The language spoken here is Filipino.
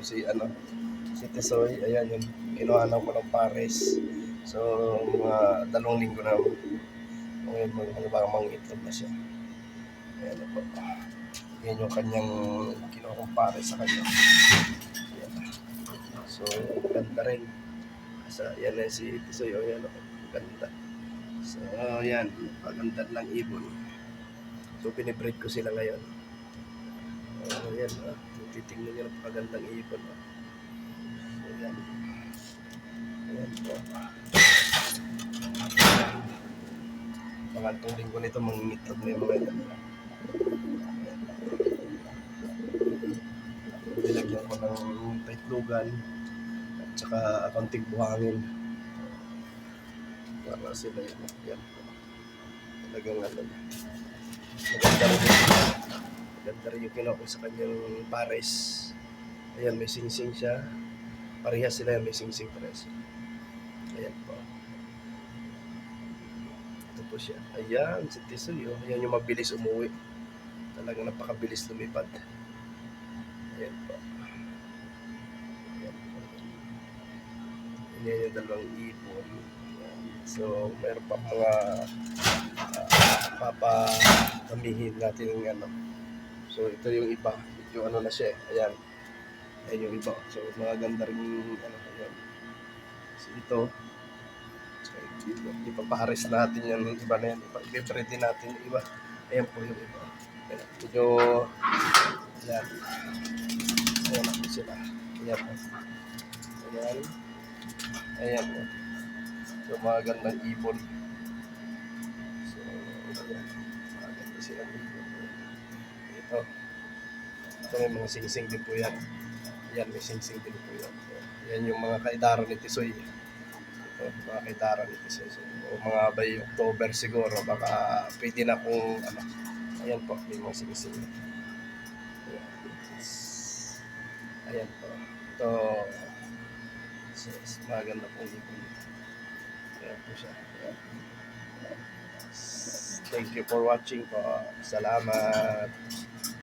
si Tisoy. Ayan yung kinuhanan ko ng pares. So mga 2 linggo na ngayon mga itlog na siya. Ayan po. Yan yung kanyang kinuha kong pares sa kanya. Ayan. So ganda rin. So yan na si Tisoy. Ayan o. Ganda. So yan. Paganda ng ibon. So pinibreak ko sila ngayon. Ayan, titingnan nyo ng pagandang ibon. So, ayan. Ayan po. Mga 2 linggo nito, mangingitlog na yung mga yan. Nilagyan ko ng taitlugan at saka kaunting buhangin. Para sila yan. Ayan po. Talagang ano na. Maganda rin yung kinuha ko sa kanyang pares. Ayan, may sing-sing siya. Parehas sila yan, may sing-sing pares. Ayan po. Ito po siya. Ayan, si Tisoy. Ayan yung mabilis umuwi. Talagang napakabilis lumipad. Ayan po. Ayan po. Ayan yung 2 ibon. Ayan. So, meron pa mga papatamihin natin yung ano. So ito yung iba, yung ano na siya, ayan. Ayan yung iba. So maganda rin yung ano, ayan. So ito, so, ipapares natin yan, yung iba na yan. Ipapredy natin yung iba. Ayan po yung iba. Ayan, medyo, ayan. Ayan po sila. Ayan po. Ayan. Ayan po. So magandang ibon. So ayan. Maganda silang ibon. Ito may mga sing-sing din po yan. Yan, may sing-sing din po yan. So, yan yung mga kaidara ni Tisoy. Ito, mga kaidara ni Tisoy. So, mga by October siguro, baka pwede na kung ano. Ayan po, may mga sing-sing. Ayan. Ayan po. Ito, so, maganda pong ibon. Ayan po siya. Ayan. Thank you for watching po. Salamat.